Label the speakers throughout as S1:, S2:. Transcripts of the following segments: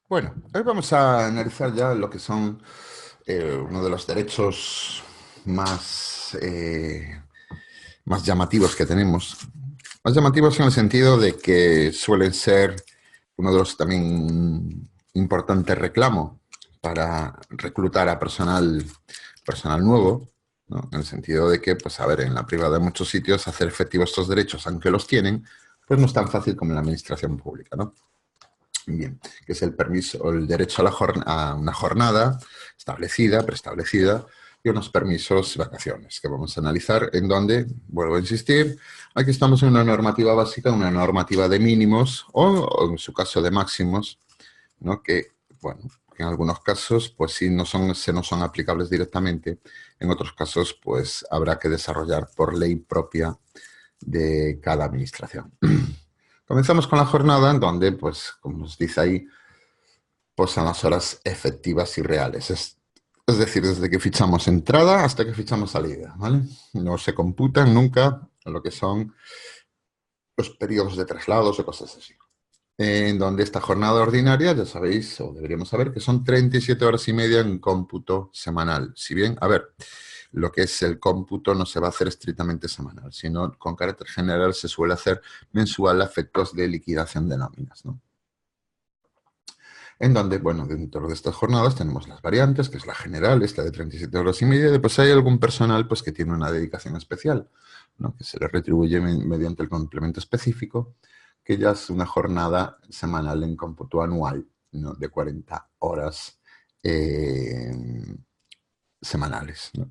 S1: Bueno, hoy vamos a analizar ya lo que son uno de los derechos más llamativos que tenemos. Más llamativos en el sentido de que suelen ser uno de los también importantes reclamos para reclutar a personal nuevo, ¿no? En el sentido de que, pues a ver, en la privada de muchos sitios hacer efectivos estos derechos, aunque los tienen, pues no es tan fácil como en la administración pública, ¿no? Bien, que es el permiso o el derecho a una jornada establecida, preestablecida, y unos permisos de vacaciones, que vamos a analizar en donde, vuelvo a insistir, aquí estamos en una normativa básica, una normativa de mínimos, o en su caso de máximos, ¿no? Que, bueno, que en algunos casos, pues sí, no son aplicables directamente, en otros casos, pues habrá que desarrollar por ley propia de cada administración. Comenzamos con la jornada en donde, pues, como nos dice ahí, pues son las horas efectivas y reales. Es decir, desde que fichamos entrada hasta que fichamos salida, ¿vale? No se computan nunca lo que son los periodos de traslados o cosas así. En donde esta jornada ordinaria, ya sabéis, o deberíamos saber, que son 37 horas y media en cómputo semanal. Si bien, a ver, lo que es el cómputo no se va a hacer estrictamente semanal, sino con carácter general se suele hacer mensual a efectos de liquidación de nóminas, ¿no? En donde, bueno, dentro de estas jornadas tenemos las variantes, que es la general, esta de 37 horas y media, y después hay algún personal pues, que tiene una dedicación especial, ¿no? Que se le retribuye mediante el complemento específico, que ya es una jornada semanal en cómputo anual, ¿no? De 40 horas semanales, ¿no?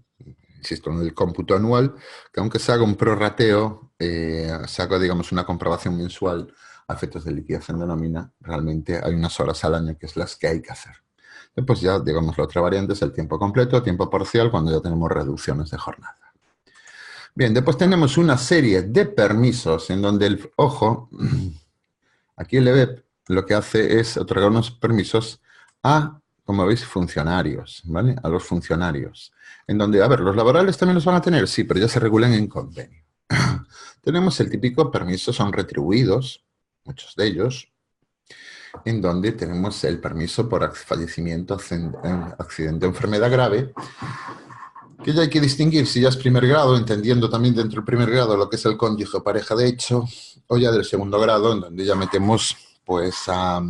S1: Insisto, en el cómputo anual, que aunque se haga un prorrateo, se haga, digamos, una comprobación mensual a efectos de liquidación de nómina, realmente hay unas horas al año que es las que hay que hacer. Después ya, digamos, la otra variante es el tiempo completo, tiempo parcial, cuando ya tenemos reducciones de jornada. Bien, después tenemos una serie de permisos en donde el, ojo, aquí el EBEP lo que hace es otorgar unos permisos a, como veis, funcionarios, ¿vale? A los funcionarios. En donde, a ver, los laborales también los van a tener, sí, pero ya se regulan en convenio. Tenemos el típico permiso, son retribuidos, muchos de ellos, en donde tenemos el permiso por fallecimiento, accidente o enfermedad grave, que ya hay que distinguir si ya es primer grado, entendiendo también dentro del primer grado lo que es el cónyuge o pareja de hecho, o ya del segundo grado, en donde ya metemos pues a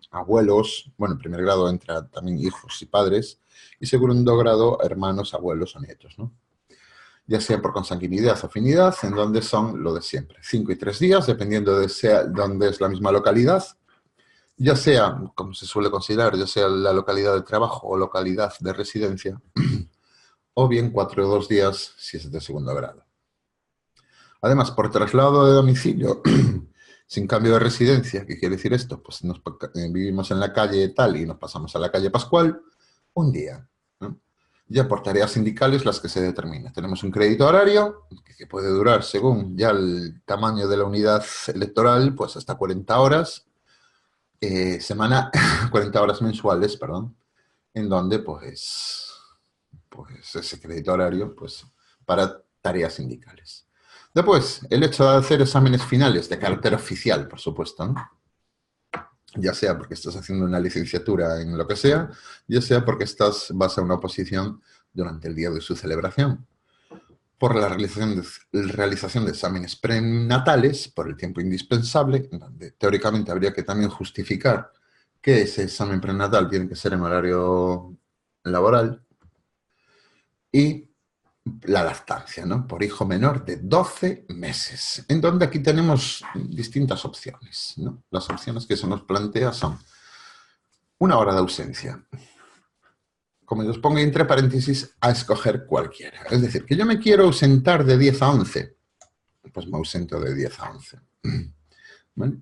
S1: abuelos, bueno, en primer grado entra también hijos y padres, y segundo grado hermanos, abuelos o nietos, ¿no? Ya sea por consanguinidad o afinidad, en donde son lo de siempre, 5 y 3 días, dependiendo de dónde es la misma localidad, ya sea, como se suele considerar, ya sea la localidad de trabajo o localidad de residencia, o bien 4 o 2 días si es de segundo grado. Además, por traslado de domicilio, sin cambio de residencia, ¿qué quiere decir esto? Pues vivimos en la calle tal y nos pasamos a la calle Pascual, un día, ¿no? Ya por tareas sindicales las que se determina. Tenemos un crédito horario que puede durar según ya el tamaño de la unidad electoral, pues hasta 40 horas, 40 horas mensuales, perdón, en donde pues ese crédito horario pues, para tareas sindicales. Después, el hecho de hacer exámenes finales de carácter oficial, por supuesto, ¿no? Ya sea porque estás haciendo una licenciatura en lo que sea, ya sea porque vas a una oposición durante el día de su celebración. Por la realización de exámenes prenatales, por el tiempo indispensable, donde teóricamente habría que también justificar que ese examen prenatal tiene que ser en horario laboral, y la lactancia, ¿no? Por hijo menor de 12 meses, en donde aquí tenemos distintas opciones, ¿no? Las opciones que se nos plantea son una hora de ausencia, como yo os pongo entre paréntesis, a escoger cualquiera. Es decir, que yo me quiero ausentar de 10 a 11, pues me ausento de 10 a 11. ¿Vale?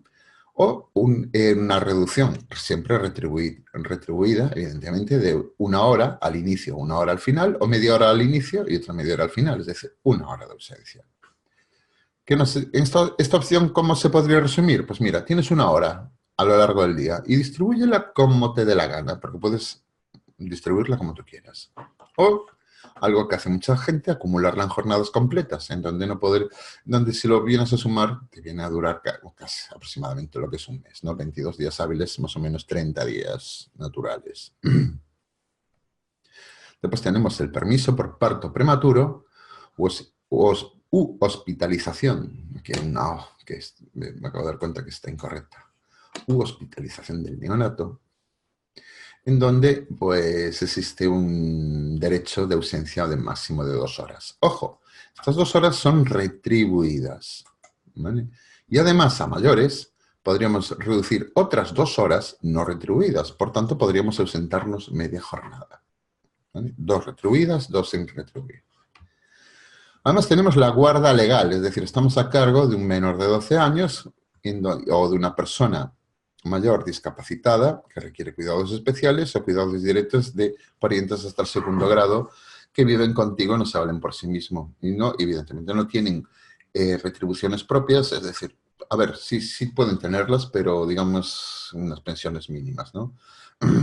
S1: O una reducción, siempre retribuida, evidentemente, de una hora al inicio, una hora al final, o media hora al inicio y otra media hora al final, es decir, una hora de ausencia. Esta opción, ¿cómo se podría resumir? Pues mira, tienes una hora a lo largo del día y distribúyela como te dé la gana, porque puedes distribuirla como tú quieras. O Algo que hace mucha gente, acumularla en jornadas completas, en donde no poder, donde si lo vienes a sumar, te viene a durar casi aproximadamente lo que es un mes, ¿no? 22 días hábiles, más o menos 30 días naturales. Después tenemos el permiso por parto prematuro u hospitalización, que no, me acabo de dar cuenta que está incorrecta, u hospitalización del neonato, en donde pues existe un derecho de ausencia de máximo de 2 horas. Ojo, estas 2 horas son retribuidas, ¿vale? Y además a mayores podríamos reducir otras 2 horas no retribuidas, por tanto podríamos ausentarnos media jornada, ¿vale? 2 retribuidas, 2 sin retribuir. Además tenemos la guarda legal, es decir, estamos a cargo de un menor de 12 años o de una persona mayor discapacitada que requiere cuidados especiales o cuidados directos de parientes hasta el 2.º grado que viven contigo, no se valen por sí mismos y no, evidentemente no tienen retribuciones propias, es decir, a ver, sí pueden tenerlas, pero digamos unas pensiones mínimas, ¿no?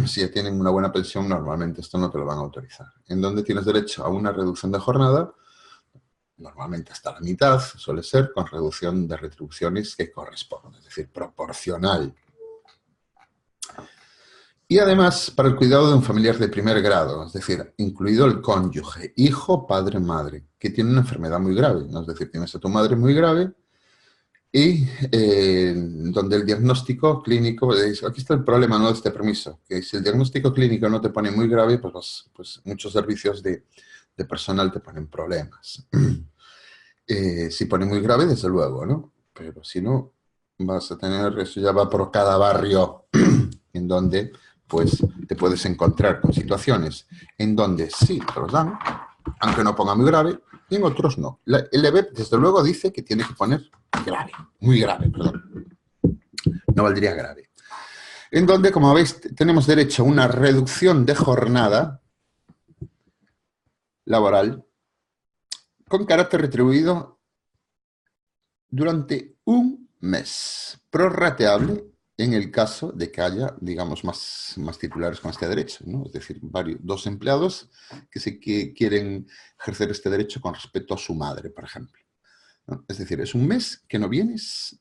S1: Si ya tienen una buena pensión, normalmente esto no te lo van a autorizar. En donde tienes derecho a una reducción de jornada, normalmente hasta la mitad, suele ser, con reducción de retribuciones que corresponden, es decir, proporcional. Y además, para el cuidado de un familiar de primer grado, es decir, incluido el cónyuge, hijo, padre, madre, que tiene una enfermedad muy grave, ¿no? Es decir, tienes a tu madre muy grave y donde el diagnóstico clínico, aquí está el problema, ¿no?, de este permiso, que si el diagnóstico clínico no te pone muy grave, pues muchos servicios de personal te ponen problemas. Si pone muy grave, desde luego, ¿no? Pero si no, vas a tener, eso ya va por cada barrio en donde pues te puedes encontrar con situaciones en donde sí te los dan, aunque no ponga muy grave, y en otros no. El EBEP, desde luego, dice que tiene que poner grave, muy grave, perdón. No valdría grave. En donde, como veis, tenemos derecho a una reducción de jornada laboral con carácter retribuido durante un mes, prorrateable en el caso de que haya, digamos, más titulares con este derecho, ¿no? Es decir, 2 empleados que quieren ejercer este derecho con respecto a su madre, por ejemplo, ¿no? Es decir, es un mes que no vienes,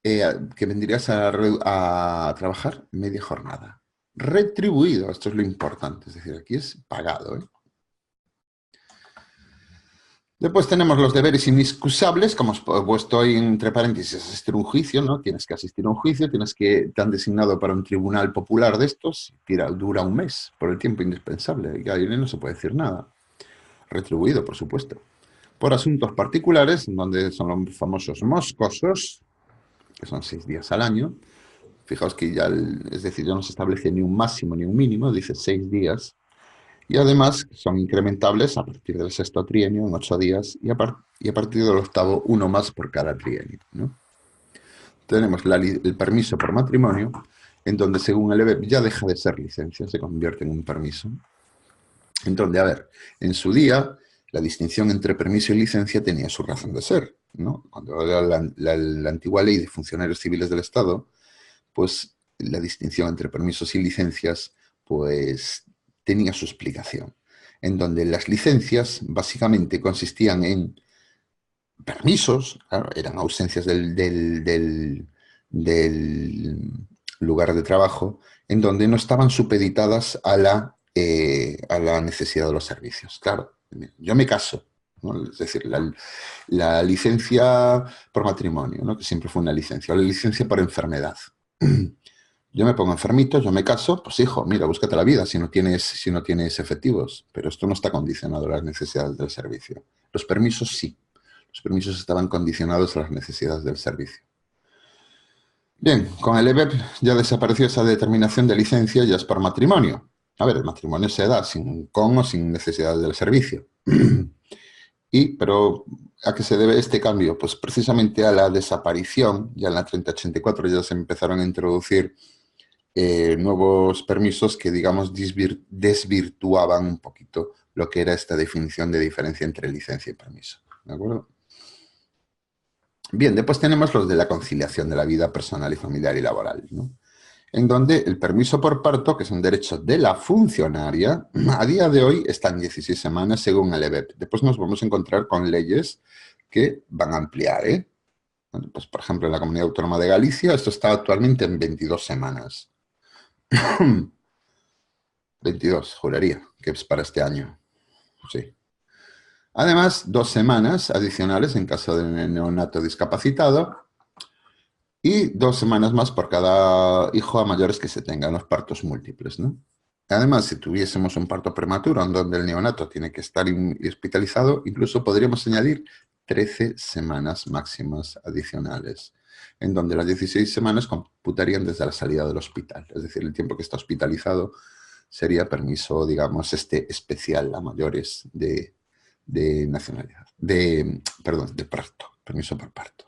S1: que vendrías a trabajar media jornada. Retribuido, esto es lo importante, es decir, aquí es pagado, ¿eh? Después tenemos los deberes inexcusables, como os he puesto ahí entre paréntesis, asistir a un juicio, ¿no? Tienes que asistir a un juicio, te han designado para un tribunal popular de estos, dura un mes, por el tiempo indispensable, y ahí no se puede decir nada. Retribuido, por supuesto. Por asuntos particulares, donde son los famosos moscosos, que son 6 días al año. Fijaos que ya, es decir, ya no se establece ni un máximo ni un mínimo, dice 6 días. Y además son incrementables a partir del 6.º trienio en 8 días y a partir del 8.º uno más por cada trienio, ¿no? Tenemos el permiso por matrimonio, en donde según el EBEP ya deja de ser licencia, se convierte en un permiso. En donde, a ver, en su día la distinción entre permiso y licencia tenía su razón de ser, ¿no? Cuando era la antigua ley de funcionarios civiles del Estado, pues la distinción entre permisos y licencias pues tenía su explicación, en donde las licencias básicamente consistían en permisos, claro, eran ausencias del lugar de trabajo, en donde no estaban supeditadas a la necesidad de los servicios. Claro, yo me caso, ¿no? Es decir, la licencia por matrimonio, ¿no?, que siempre fue una licencia, o la licencia por enfermedad. Yo me pongo enfermito, yo me caso, pues hijo, mira, búscate la vida si no tienes efectivos. Pero esto no está condicionado a las necesidades del servicio. Los permisos sí. Los permisos estaban condicionados a las necesidades del servicio. Bien, con el EBEP ya desapareció esa determinación de licencia, ya es por matrimonio. A ver, el matrimonio se da con o sin necesidades del servicio. Pero ¿a qué se debe este cambio? Pues precisamente a la desaparición, ya en la 3084 ya se empezaron a introducir nuevos permisos que, digamos, desvirtuaban un poquito lo que era esta definición de diferencia entre licencia y permiso. ¿De acuerdo? Bien, después tenemos los de la conciliación de la vida personal y familiar y laboral, ¿no? en donde el permiso por parto, que es un derecho de la funcionaria, a día de hoy está en 16 semanas según el EBEP. Después nos vamos a encontrar con leyes que van a ampliar, ¿eh? Bueno, pues, por ejemplo, en la Comunidad Autónoma de Galicia esto está actualmente en 22 semanas. 22, juraría, que es para este año. Sí. Además, 2 semanas adicionales en caso de neonato discapacitado y 2 semanas más por cada hijo a mayores que se tengan los partos múltiples, ¿no? Además, si tuviésemos un parto prematuro en donde el neonato tiene que estar hospitalizado, incluso podríamos añadir 13 semanas máximas adicionales, en donde las 16 semanas computarían desde la salida del hospital. Es decir, el tiempo que está hospitalizado sería permiso, digamos, especial a mayores de nacionalidad, perdón, de parto, permiso por parto.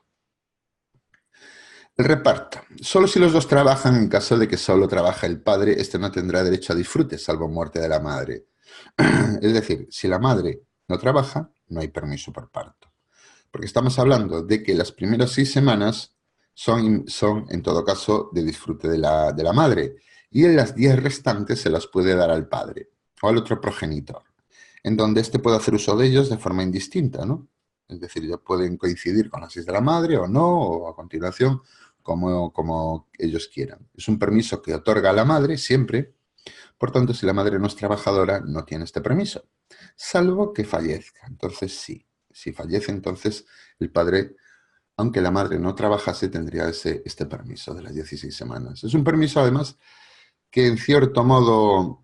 S1: El reparto. Solo si los dos trabajan, en caso de que solo trabaje el padre, este no tendrá derecho a disfrute, salvo muerte de la madre. Es decir, si la madre no trabaja, no hay permiso por parto. Porque estamos hablando de que las primeras 6 semanas son en todo caso, de disfrute de la madre. Y en las 10 restantes se las puede dar al padre o al otro progenitor, en donde éste puede hacer uso de ellos de forma indistinta, ¿no? Es decir, ya pueden coincidir con las 6 de la madre o no, o a continuación, como ellos quieran. Es un permiso que otorga a la madre siempre, por tanto, si la madre no es trabajadora, no tiene este permiso, salvo que fallezca. Entonces, sí, si fallece, entonces el padre, aunque la madre no trabajase, tendría este permiso de las 16 semanas. Es un permiso, además, que en cierto modo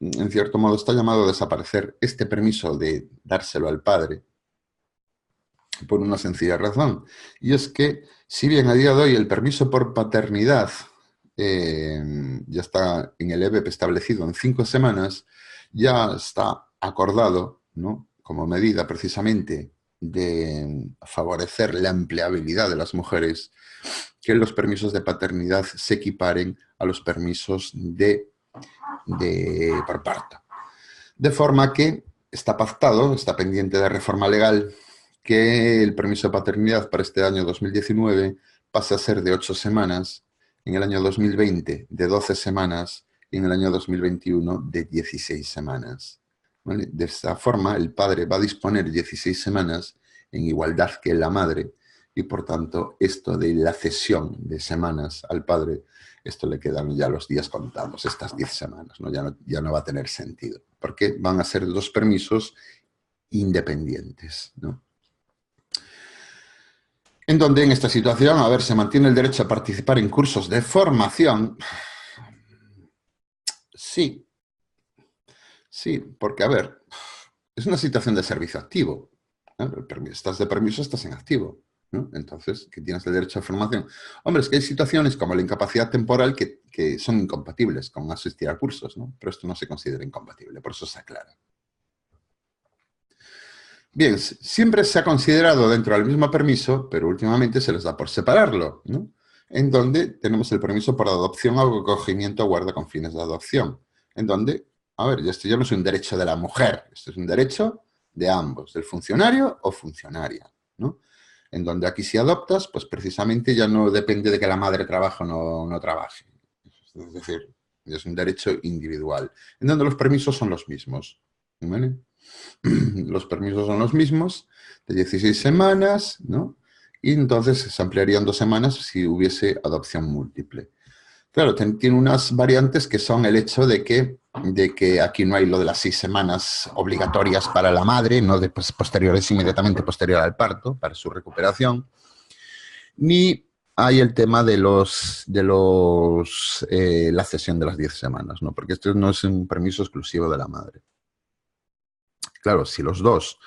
S1: está llamado a desaparecer este permiso de dárselo al padre, por una sencilla razón. Y es que, si bien a día de hoy el permiso por paternidad ya está en el EBEP establecido en 5 semanas, ya está acordado, ¿no?, como medida precisamente de favorecer la empleabilidad de las mujeres, que los permisos de paternidad se equiparen a los permisos por parto. De forma que está pactado, está pendiente de reforma legal, que el permiso de paternidad para este año 2019 pase a ser de 8 semanas, en el año 2020 de 12 semanas y en el año 2021 de 16 semanas. ¿Vale? De esta forma, el padre va a disponer 16 semanas en igualdad que la madre y, por tanto, esto de la cesión de semanas al padre, esto le quedan ya los días contados, estas 10 semanas, ¿no? Ya no va a tener sentido, porque van a ser 2 permisos independientes, ¿no? En donde en esta situación, a ver, se mantiene el derecho a participar en cursos de formación. Sí, sí, porque, a ver, es una situación de servicio activo, ¿no? Estás de permiso, estás en activo, ¿no? Entonces, que tienes el derecho a formación. Hombre, es que hay situaciones como la incapacidad temporal que son incompatibles con asistir a cursos, ¿no? Pero esto no se considera incompatible, por eso se aclara. Bien, siempre se ha considerado dentro del mismo permiso, pero últimamente se les da por separarlo, ¿no? En donde tenemos el permiso por adopción o acogimiento o guarda con fines de adopción, en donde, a ver, esto ya no es un derecho de la mujer, esto es un derecho de ambos, del funcionario o funcionaria, ¿no? En donde aquí si adoptas, pues precisamente ya no depende de que la madre trabaje o no trabaje. Es decir, es un derecho individual, en donde los permisos son los mismos, ¿vale? Los permisos son los mismos, de 16 semanas, ¿no? Y entonces se ampliarían 2 semanas si hubiese adopción múltiple. Claro, tiene unas variantes que son el hecho de que aquí no hay lo de las 6 semanas obligatorias para la madre, no de posteriores, inmediatamente posterior al parto, para su recuperación, ni hay el tema de la cesión de las 10 semanas, ¿no? Porque esto no es un permiso exclusivo de la madre. Claro, si los dos,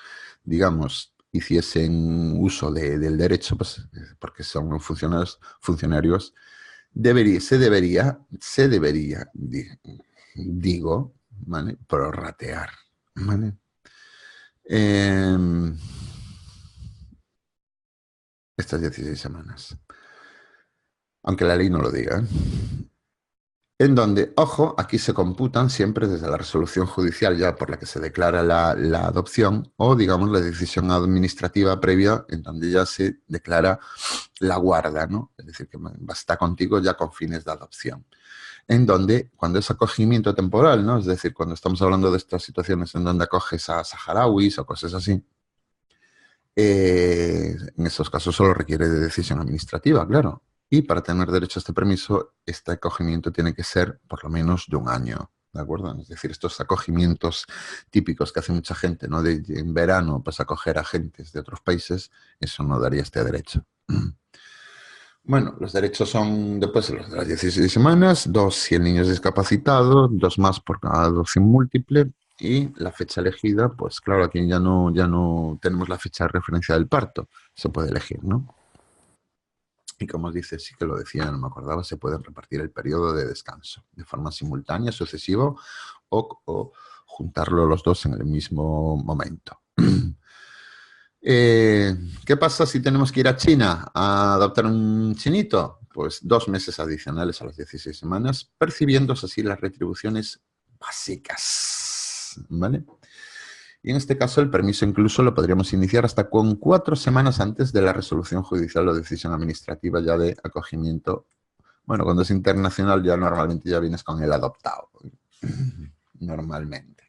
S1: digamos, hiciesen uso del derecho, pues, porque son funcionarios, se debería, digo, ¿vale?, prorratear, ¿vale? Estas 16 semanas. Aunque la ley no lo diga, ¿eh? En donde, ojo, aquí se computan siempre desde la resolución judicial ya por la que se declara la adopción o, digamos, la decisión administrativa previa en donde ya se declara la guarda, ¿no? Es decir, que está contigo ya con fines de adopción. en donde, cuando es acogimiento temporal, ¿no? Es decir, cuando estamos hablando de estas situaciones en donde acoges a saharauis o cosas así, en esos casos solo requiere de decisión administrativa, claro. Y para tener derecho a este permiso, este acogimiento tiene que ser por lo menos de un año, ¿de acuerdo? Es decir, estos acogimientos típicos que hace mucha gente, ¿no? De en verano, pues acoger a gentes de otros países, eso no daría este derecho. Bueno, los derechos son después de las 16 semanas, 2 si el niño es discapacitado, 2 más por cada adopción múltiple y la fecha elegida, pues claro, aquí ya no tenemos la fecha de referencia del parto, se puede elegir, ¿no? Y como os dice, sí que lo decía, no me acordaba, se pueden repartir el periodo de descanso de forma simultánea, sucesivo o juntarlo los dos en el mismo momento. ¿Qué pasa si tenemos que ir a China a adoptar un chinito? Pues 2 meses adicionales a las 16 semanas, percibiéndose así las retribuciones básicas, ¿vale? Y en este caso el permiso incluso lo podríamos iniciar hasta con 4 semanas antes de la resolución judicial o decisión administrativa ya de acogimiento. Bueno, cuando es internacional ya normalmente ya vienes con el adoptado, normalmente.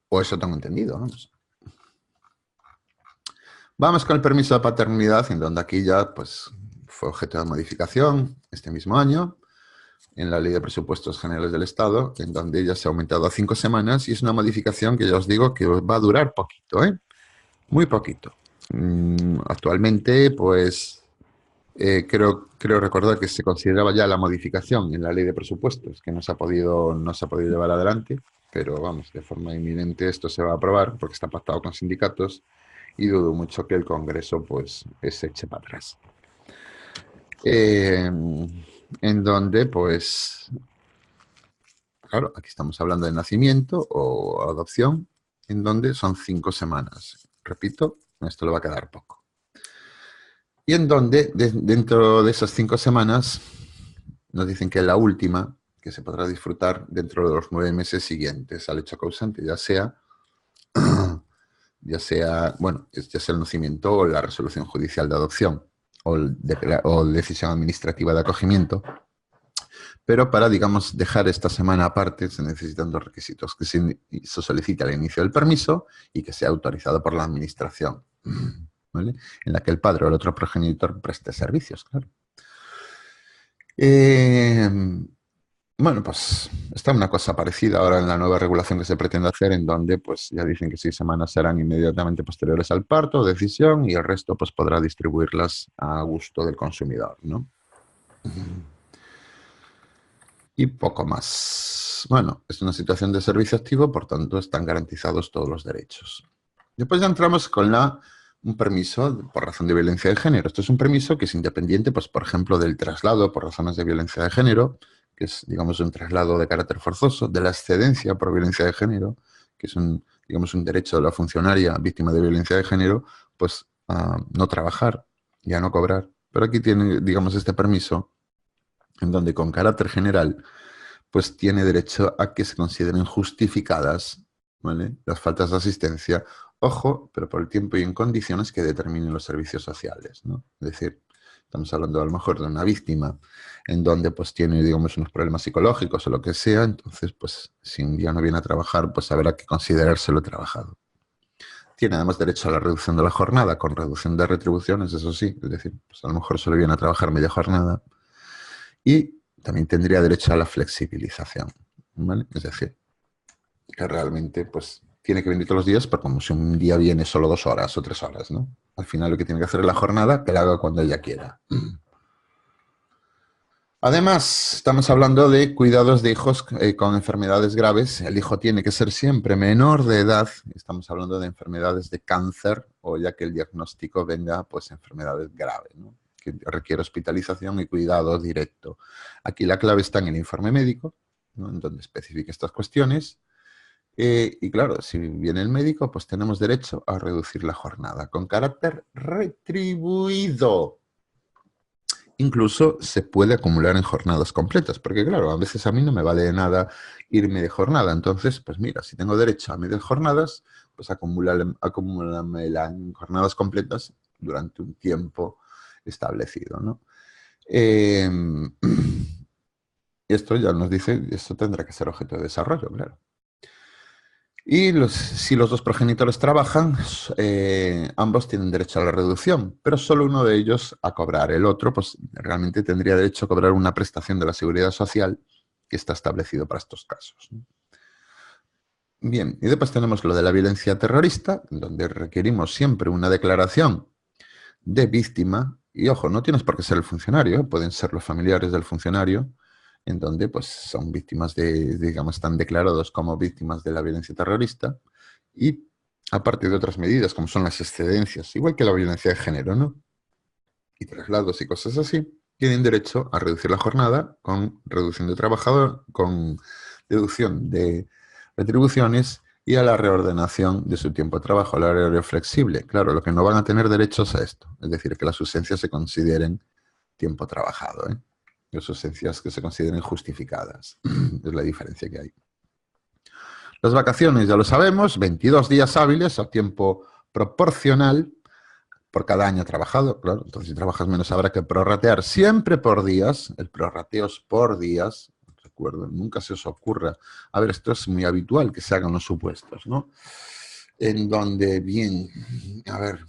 S1: O eso tengo entendido, ¿no? Vamos con el permiso de paternidad, en donde aquí ya pues, fue objeto de modificación este mismo año en la Ley de Presupuestos Generales del Estado, en donde ya se ha aumentado a 5 semanas y es una modificación que ya os digo que va a durar poquito, ¿eh? Muy poquito. Actualmente, pues, creo recordar que se consideraba ya la modificación en la Ley de Presupuestos, que no se ha podido llevar adelante, pero vamos, de forma inminente esto se va a aprobar porque está pactado con sindicatos y dudo mucho que el Congreso pues se eche para atrás. En donde pues, claro, aquí estamos hablando de nacimiento o adopción, en donde son 5 semanas. Repito, esto le va a quedar poco. Y en donde, dentro de esas 5 semanas, nos dicen que la última, que se podrá disfrutar dentro de los 9 meses siguientes al hecho causante, ya sea el nacimiento o la resolución judicial de adopción o decisión administrativa de acogimiento. Pero para, digamos, dejar esta semana aparte se necesitan 2 requisitos, que se solicite al inicio del permiso y que sea autorizado por la administración, ¿vale? En la que el padre o el otro progenitor preste servicios, claro. Bueno, pues está una cosa parecida ahora en la nueva regulación que se pretende hacer, en donde pues ya dicen que 6 semanas serán inmediatamente posteriores al parto, decisión, y el resto pues podrá distribuirlas a gusto del consumidor, ¿no? Y poco más. Bueno, es una situación de servicio activo, por tanto están garantizados todos los derechos. Después ya entramos con un permiso por razón de violencia de género. Esto es un permiso que es independiente, pues por ejemplo, del traslado por razones de violencia de género, que es, digamos, un traslado de carácter forzoso, de la excedencia por violencia de género, que es digamos, un derecho de la funcionaria víctima de violencia de género, pues a no trabajar y a no cobrar. Pero aquí tiene, digamos, este permiso en donde con carácter general pues tiene derecho a que se consideren justificadas, ¿vale?, las faltas de asistencia, ojo, pero por el tiempo y en condiciones que determinen los servicios sociales, ¿no? Es decir, estamos hablando a lo mejor de una víctima en donde pues tiene, digamos, unos problemas psicológicos o lo que sea, entonces pues si un día no viene a trabajar, pues habrá que considerárselo trabajado. Tiene además derecho a la reducción de la jornada con reducción de retribuciones, eso sí, es decir, pues a lo mejor solo viene a trabajar media jornada. Y también tendría derecho a la flexibilización, ¿vale? Es decir, que realmente pues tiene que venir todos los días, pero como si un día viene solo 2 horas o 3 horas, ¿no? Al final lo que tiene que hacer es la jornada, que la haga cuando ella quiera. Además, estamos hablando de cuidados de hijos con enfermedades graves. El hijo tiene que ser siempre menor de edad. Estamos hablando de enfermedades de cáncer o ya que el diagnóstico venga, pues enfermedades graves, ¿no?, que requiere hospitalización y cuidado directo. Aquí la clave está en el informe médico, ¿no?, en donde especifica estas cuestiones. Y claro, si viene el médico, pues tenemos derecho a reducir la jornada con carácter retribuido. Incluso se puede acumular en jornadas completas, porque claro, a veces a mí no me vale de nada irme de jornada. Entonces, pues mira, si tengo derecho a medias jornadas, pues acumularla en jornadas completas durante un tiempo establecido, ¿no? Eh, esto ya nos dice, esto tendrá que ser objeto de desarrollo, claro. Y si los dos progenitores trabajan, ambos tienen derecho a la reducción, pero solo uno de ellos a cobrar. El otro, pues realmente tendría derecho a cobrar una prestación de la Seguridad Social que está establecido para estos casos. Bien, y después tenemos lo de la violencia terrorista, donde requerimos siempre una declaración de víctima, y ojo, no tienes por qué ser el funcionario, pueden ser los familiares del funcionario, en donde pues son víctimas digamos, están declarados como víctimas de la violencia terrorista, y aparte de otras medidas, como son las excedencias, igual que la violencia de género, ¿no? Y traslados y cosas así, tienen derecho a reducir la jornada con reducción de trabajador, con deducción de retribuciones y a la reordenación de su tiempo de trabajo, al horario flexible. Claro, lo que no van a tener derechos a esto, es decir, que las ausencias se consideren tiempo trabajado, ¿eh? Las ausencias que se consideren justificadas. Es la diferencia que hay. Las vacaciones, ya lo sabemos, 22 días hábiles a tiempo proporcional por cada año trabajado. Claro, entonces si trabajas menos habrá que prorratear siempre por días. El prorrateo es por días. Recuerden, nunca se os ocurra. A ver, esto es muy habitual que se hagan los supuestos, ¿no? En donde, bien, a ver,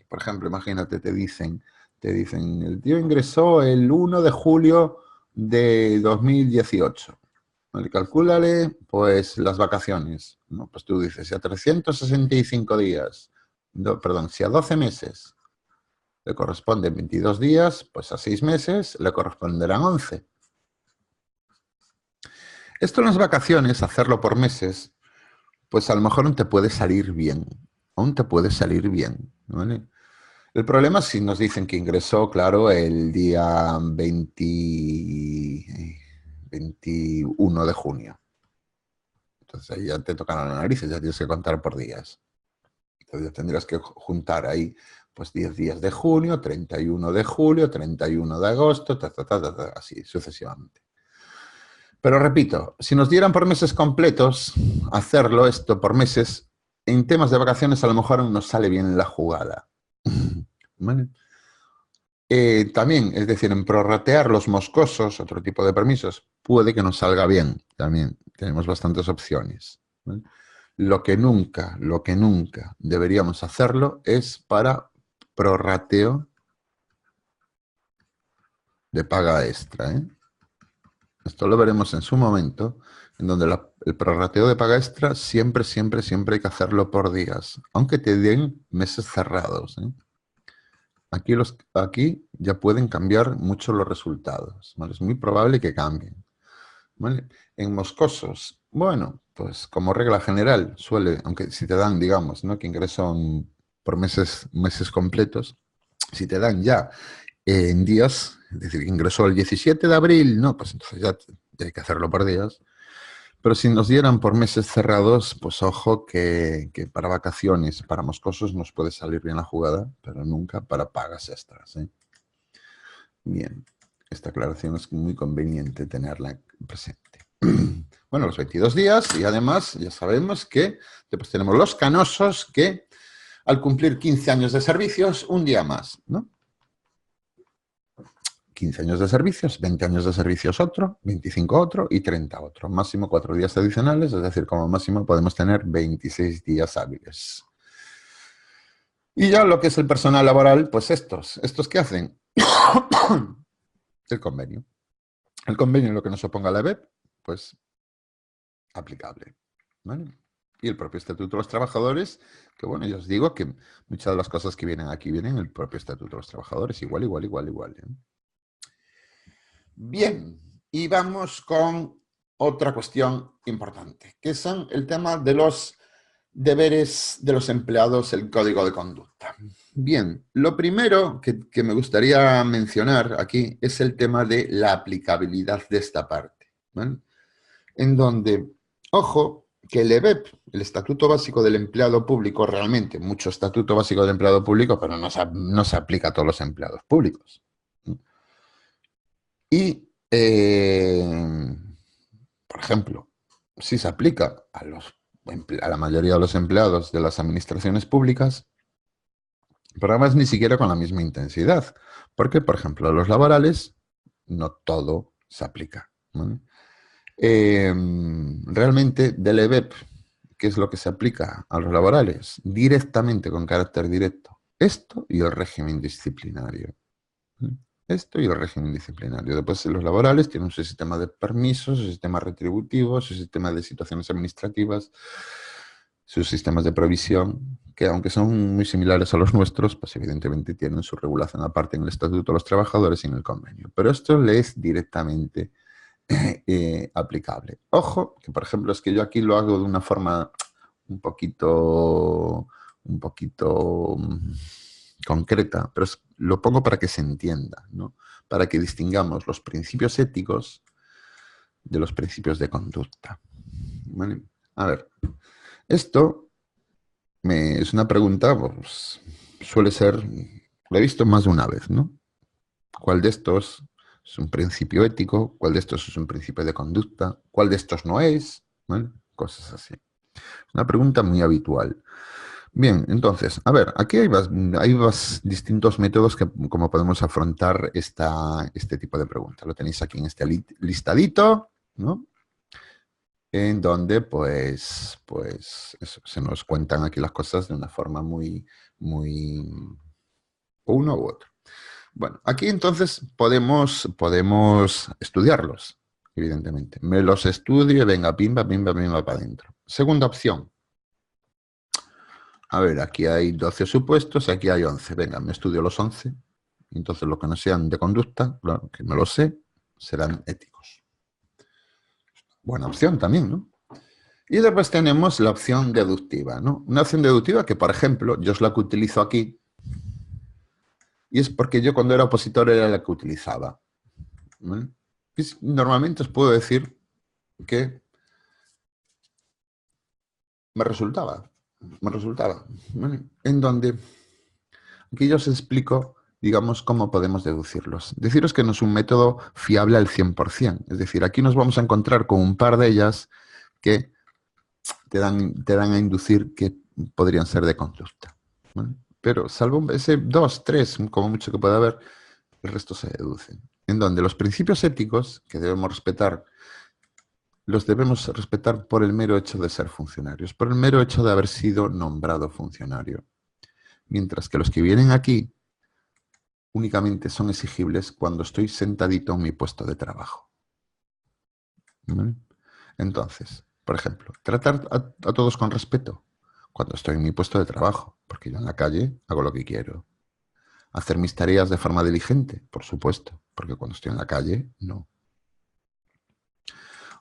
S1: por ejemplo, imagínate, te dicen, el tío ingresó el 1 de julio de 2018. Vale, calcúlale, pues, las vacaciones, ¿no? Pues tú dices, si a 365 días, perdón, si a 12 meses le corresponden 22 días, pues a 6 meses le corresponderán 11. Esto en las vacaciones, hacerlo por meses, pues a lo mejor aún te puede salir bien. Aún te puede salir bien, ¿vale? El problema es si nos dicen que ingresó, claro, el día 21 de junio. Entonces ahí ya te tocan las narices, ya tienes que contar por días. Entonces tendrías que juntar ahí pues 10 días de junio, 31 de julio, 31 de agosto, así sucesivamente. Pero repito, si nos dieran por meses completos, hacerlo esto por meses, en temas de vacaciones a lo mejor nos sale bien la jugada. ¿Vale? También, es decir, en prorratear los moscosos, otro tipo de permisos, puede que nos salga bien. También tenemos bastantes opciones. ¿Vale? Lo que nunca deberíamos hacerlo es para prorrateo de paga extra, ¿eh? Esto lo veremos en su momento, en donde el prorrateo de paga extra siempre hay que hacerlo por días, aunque te den meses cerrados, ¿eh? Aquí ya pueden cambiar mucho los resultados, ¿vale? Es muy probable que cambien, ¿vale? En moscosos, bueno, pues como regla general suele, aunque si te dan, digamos, ¿no?, que ingresan por meses completos, si te dan ya en días, es decir, que ingresó el 17 de abril, no, pues entonces ya hay que hacerlo por días. Pero si nos dieran por meses cerrados, pues ojo que para vacaciones, para moscosos nos puede salir bien la jugada, pero nunca para pagas extras, ¿eh? Bien, esta aclaración es muy conveniente tenerla presente. Bueno, los 22 días y además ya sabemos que después tenemos los canosos que al cumplir 15 años de servicios, un día más, ¿no? 15 años de servicios, 20 años de servicios otro, 25 otro y 30 otro. Máximo 4 días adicionales, es decir, como máximo podemos tener 26 días hábiles. Y ya lo que es el personal laboral, pues estos que hacen el convenio. El convenio, lo que nos oponga la EBEP, pues aplicable, ¿vale? Y el propio Estatuto de los Trabajadores, que bueno, yo os digo que muchas de las cosas que vienen aquí vienen en el propio Estatuto de los Trabajadores, igual, ¿eh? Bien, y vamos con otra cuestión importante, que son el tema de los deberes de los empleados, el código de conducta. Bien, lo primero que me gustaría mencionar aquí es el tema de la aplicabilidad de esta parte, ¿vale? En donde, ojo, que el EBEP, el Estatuto Básico del Empleado Público, realmente, mucho Estatuto Básico del Empleado Público, pero no se aplica a todos los empleados públicos. Y, por ejemplo, si se aplica a la mayoría de los empleados de las administraciones públicas, Pero además ni siquiera con la misma intensidad. Porque, por ejemplo, a los laborales no todo se aplica, ¿vale? Realmente, del EBEP, ¿qué es lo que se aplica a los laborales? Directamente, con carácter directo. Esto y el régimen disciplinario. Esto y el régimen disciplinario. Después, los laborales tienen su sistema de permisos, su sistema retributivo, su sistema de situaciones administrativas, sus sistemas de provisión, que aunque son muy similares a los nuestros, pues evidentemente tienen su regulación aparte en el Estatuto de los Trabajadores y en el convenio. Pero esto le es directamente aplicable. Ojo, que por ejemplo es que yo aquí lo hago de una forma un poquito concreta, pero lo pongo para que se entienda, ¿no? Para que distingamos los principios éticos de los principios de conducta. ¿Vale? A ver, esto es una pregunta, pues, suele ser, lo he visto más de una vez, ¿no? ¿Cuál de estos es un principio ético? ¿Cuál de estos es un principio de conducta? ¿Cuál de estos no es? ¿Vale? Cosas así. Es una pregunta muy habitual. Bien, entonces, a ver, aquí hay distintos métodos que, como podemos afrontar este tipo de preguntas. Lo tenéis aquí en este listadito, ¿no? En donde, pues eso, se nos cuentan aquí las cosas de una forma muy uno u otro. Bueno, aquí entonces podemos estudiarlos, evidentemente. Me los estudio y venga, pimba, pimba, pimba para adentro. Segunda opción. A ver, aquí hay 12 supuestos, aquí hay 11. Venga, me estudio los 11. Entonces, los que no sean de conducta, claro, que me lo sé, serán éticos. Buena opción también, ¿no? Y después tenemos la opción deductiva, ¿no? Una opción deductiva que, por ejemplo, yo es la que utilizo aquí, y es porque yo cuando era opositor era la que utilizaba. ¿Vale? Normalmente os puedo decir que me resultaba, ¿vale? En donde aquí yo os explico, digamos, cómo podemos deducirlos. Deciros que no es un método fiable al 100%, es decir, aquí nos vamos a encontrar con un par de ellas que te dan a inducir que podrían ser de conducta, ¿vale? Pero salvo ese 2, 3, como mucho que pueda haber, el resto se deducen. En donde los principios éticos que debemos respetar, los debemos respetar por el mero hecho de ser funcionarios, por el mero hecho de haber sido nombrado funcionario. Mientras que los que vienen aquí únicamente son exigibles cuando estoy sentadito en mi puesto de trabajo. ¿Vale? Entonces, por ejemplo, tratar a todos con respeto cuando estoy en mi puesto de trabajo, porque yo en la calle hago lo que quiero. Hacer mis tareas de forma diligente, por supuesto, porque cuando estoy en la calle, no.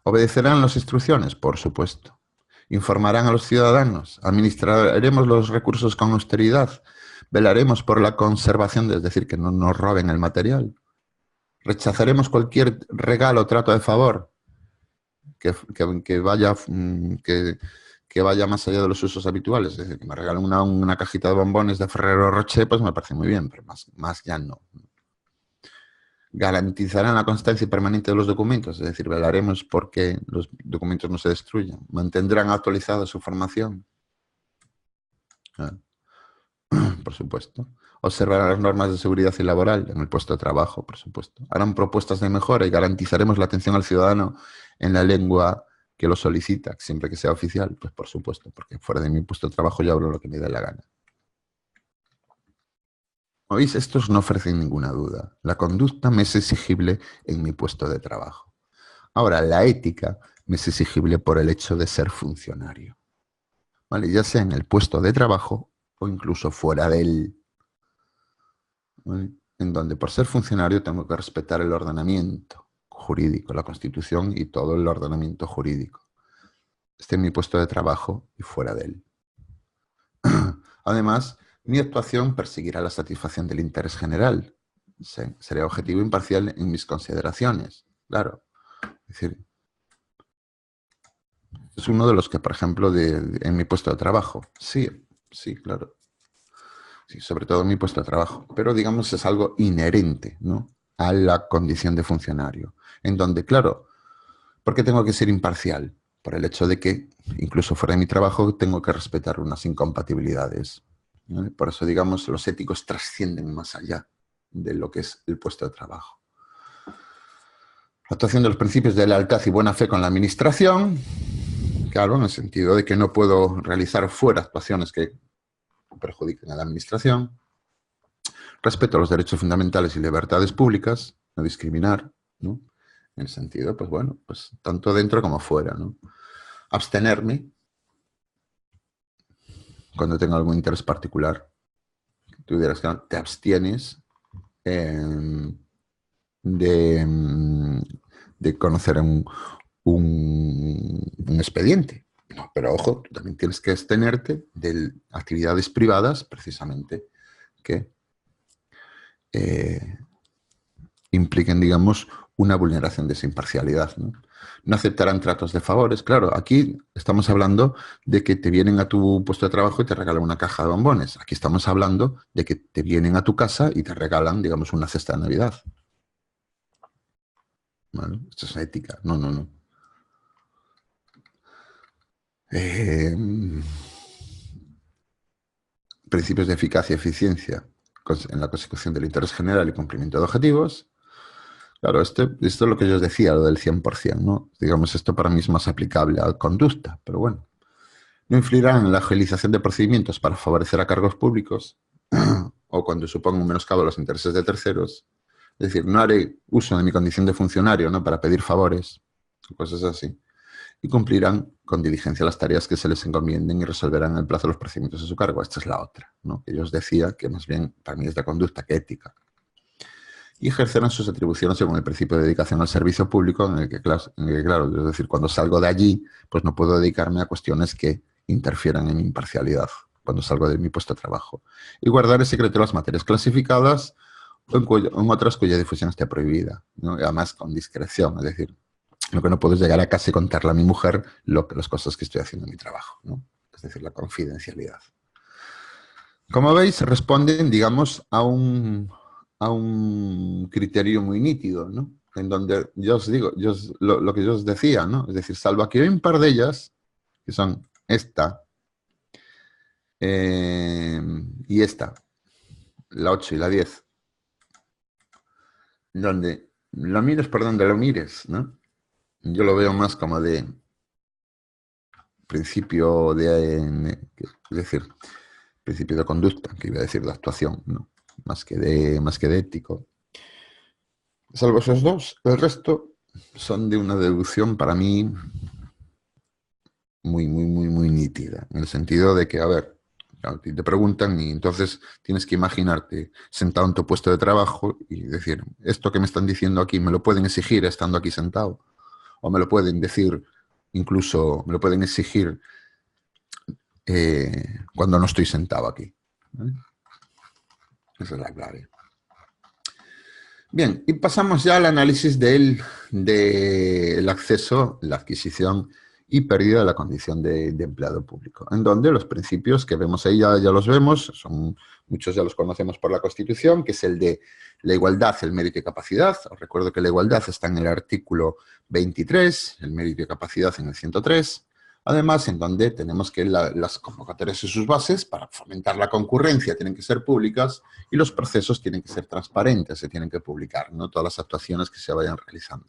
S1: ¿Obedecerán las instrucciones? Por supuesto. ¿Informarán a los ciudadanos? ¿Administraremos los recursos con austeridad? ¿Velaremos por la conservación, es decir, que no nos roben el material? ¿Rechazaremos cualquier regalo o trato de favor que vaya más allá de los usos habituales? Es decir, que me regalen una cajita de bombones de Ferrero Rocher, pues me parece muy bien, pero más ya no. ¿Garantizarán la constancia permanente de los documentos? Es decir, velaremos por que los documentos no se destruyan. ¿Mantendrán actualizada su formación? Por supuesto. ¿Observarán las normas de seguridad y laboral en el puesto de trabajo? Por supuesto. ¿Harán propuestas de mejora y garantizaremos la atención al ciudadano en la lengua que lo solicita, siempre que sea oficial? Pues por supuesto, porque fuera de mi puesto de trabajo yo hablo lo que me dé la gana. Como veis, estos no ofrecen ninguna duda. La conducta me es exigible en mi puesto de trabajo. Ahora, la ética me es exigible por el hecho de ser funcionario, ¿vale? Ya sea en el puesto de trabajo o incluso fuera de él, ¿vale? En donde por ser funcionario tengo que respetar el ordenamiento jurídico, la Constitución y todo el ordenamiento jurídico. Esté en mi puesto de trabajo y fuera de él. Además, mi actuación perseguirá la satisfacción del interés general. Seré objetivo e imparcial en mis consideraciones, claro. Es decir, es uno de los que, por ejemplo, en mi puesto de trabajo. Sí, claro. Sí, sobre todo en mi puesto de trabajo. Pero, digamos, es algo inherente, ¿no?, a la condición de funcionario. En donde, claro, ¿por qué tengo que ser imparcial? Por el hecho de que, incluso fuera de mi trabajo, tengo que respetar unas incompatibilidades. ¿vale? Por eso, digamos, los éticos trascienden más allá de lo que es el puesto de trabajo. La actuación de los principios de lealtad y buena fe con la administración, claro, en el sentido de que no puedo realizar fuera actuaciones que perjudiquen a la administración. Respeto a los derechos fundamentales y libertades públicas, no discriminar, ¿no? En el sentido, pues bueno, pues tanto dentro como fuera, ¿no? Abstenerme cuando tenga algún interés particular. Tú dirás que te abstienes de conocer un expediente. No, pero ojo, tú también tienes que abstenerte de actividades privadas, precisamente, que impliquen, digamos, una vulneración de esa imparcialidad, ¿no? No aceptarán tratos de favores. Claro, aquí estamos hablando de que te vienen a tu puesto de trabajo y te regalan una caja de bombones. Aquí estamos hablando de que te vienen a tu casa y te regalan, digamos, una cesta de Navidad. ¿Vale? Esto es ética. No, no, no. Principios de eficacia y eficiencia en la consecución del interés general y cumplimiento de objetivos. Claro, esto es lo que yo os decía, lo del 100%, ¿no? Digamos, esto para mí es más aplicable a conducta, pero bueno. No influirán en la agilización de procedimientos para favorecer a cargos públicos o cuando suponga un menoscabo a los intereses de terceros. Es decir, no haré uso de mi condición de funcionario, ¿no?, para pedir favores, cosas así. Y cumplirán con diligencia las tareas que se les encomienden y resolverán en el plazo los procedimientos a su cargo. Esta es la otra, ¿no?, que yo os decía que más bien para mí es de conducta que ética. Y ejercerán sus atribuciones según el principio de dedicación al servicio público, en el que, claro, es decir, cuando salgo de allí, pues no puedo dedicarme a cuestiones que interfieran en mi imparcialidad cuando salgo de mi puesto de trabajo. Y guardar en secreto las materias clasificadas o en otras cuya difusión esté prohibida, ¿no? Y además con discreción, es decir, lo que no puedo es llegar a casa y contarle a mi mujer las cosas que estoy haciendo en mi trabajo, ¿no? Es decir, la confidencialidad. Como veis, responden, digamos, a un criterio muy nítido, ¿no? En donde yo os digo, lo que yo os decía, ¿no? Es decir, salvo que hay un par de ellas, que son esta y esta, la 8 y la 10, donde lo mires por donde lo mires, ¿no? Yo lo veo más como de principio es decir, principio de conducta, que iba a decir de actuación, ¿no? Más que de ético. Salvo esos dos, el resto son de una deducción para mí muy nítida, en el sentido de que, a ver, te preguntan y entonces tienes que imaginarte sentado en tu puesto de trabajo y decir, esto que me están diciendo aquí, ¿me lo pueden exigir estando aquí sentado? O me lo pueden decir, incluso me lo pueden exigir cuando no estoy sentado aquí, ¿vale? Esa es la clave. Bien, y pasamos ya al análisis del acceso, la adquisición y pérdida de la condición de empleado público, en donde los principios que vemos ahí ya los vemos, muchos ya los conocemos por la Constitución, que es el de la igualdad, el mérito y capacidad. Os recuerdo que la igualdad está en el artículo 23, el mérito y capacidad en el 103, además en donde tenemos que las convocatorias y sus bases, para fomentar la concurrencia, tienen que ser públicas y los procesos tienen que ser transparentes, se tienen que publicar, ¿no?, todas las actuaciones que se vayan realizando.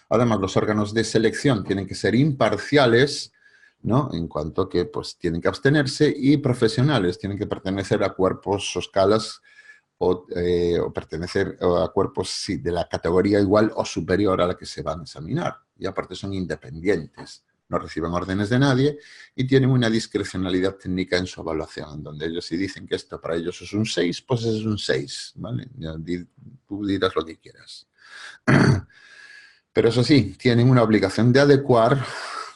S1: Además, los órganos de selección tienen que ser imparciales, ¿no?, en cuanto que pues, tienen que abstenerse, y profesionales, tienen que pertenecer a cuerpos o escalas o pertenecer a cuerpos de la categoría igual o superior a la que se van a examinar. Y aparte son independientes, no reciben órdenes de nadie y tienen una discrecionalidad técnica en su evaluación, donde ellos si dicen que esto para ellos es un 6, pues es un 6, ¿vale? Tú dirás lo que quieras. Pero eso sí, tienen una obligación de adecuar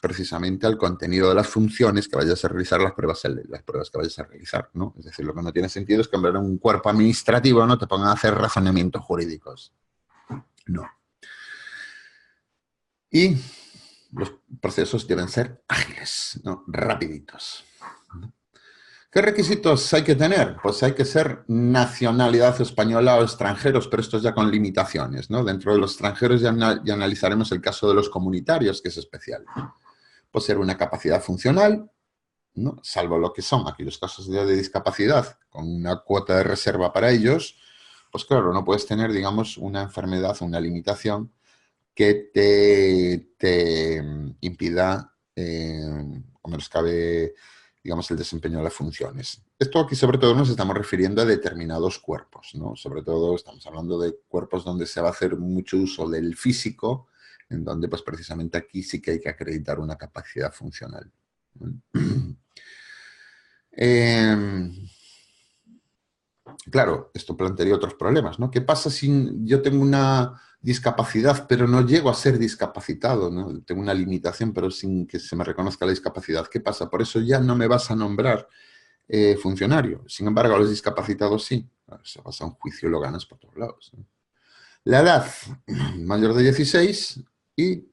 S1: precisamente al contenido de las funciones que vayas a realizar, las pruebas que vayas a realizar, ¿no? Es decir, lo que no tiene sentido es que en un cuerpo administrativo no te pongan a hacer razonamientos jurídicos. No. Y los procesos deben ser ágiles, ¿no?, rapiditos. ¿Qué requisitos hay que tener? Pues hay que ser nacionalidad española o extranjeros, pero estos ya con limitaciones, ¿no? Dentro de los extranjeros ya analizaremos el caso de los comunitarios, que es especial. Poseer una capacidad funcional, ¿no? Salvo lo que son aquellos casos de discapacidad, con una cuota de reserva para ellos, pues claro, no puedes tener, digamos, una enfermedad o una limitación que te impida, o menoscabe, digamos, el desempeño de las funciones. Esto aquí sobre todo nos estamos refiriendo a determinados cuerpos, ¿no? Sobre todo estamos hablando de cuerpos donde se va a hacer mucho uso del físico, en donde pues precisamente aquí sí que hay que acreditar una capacidad funcional. Claro, esto plantearía otros problemas, ¿no? ¿Qué pasa si yo tengo una discapacidad, pero no llego a ser discapacitado, ¿no? Tengo una limitación, pero sin que se me reconozca la discapacidad. ¿Qué pasa? Por eso ya no me vas a nombrar funcionario. Sin embargo, a los discapacitados sí. Se pasa un juicio y lo ganas por todos lados, ¿no? La edad, mayor de 16 y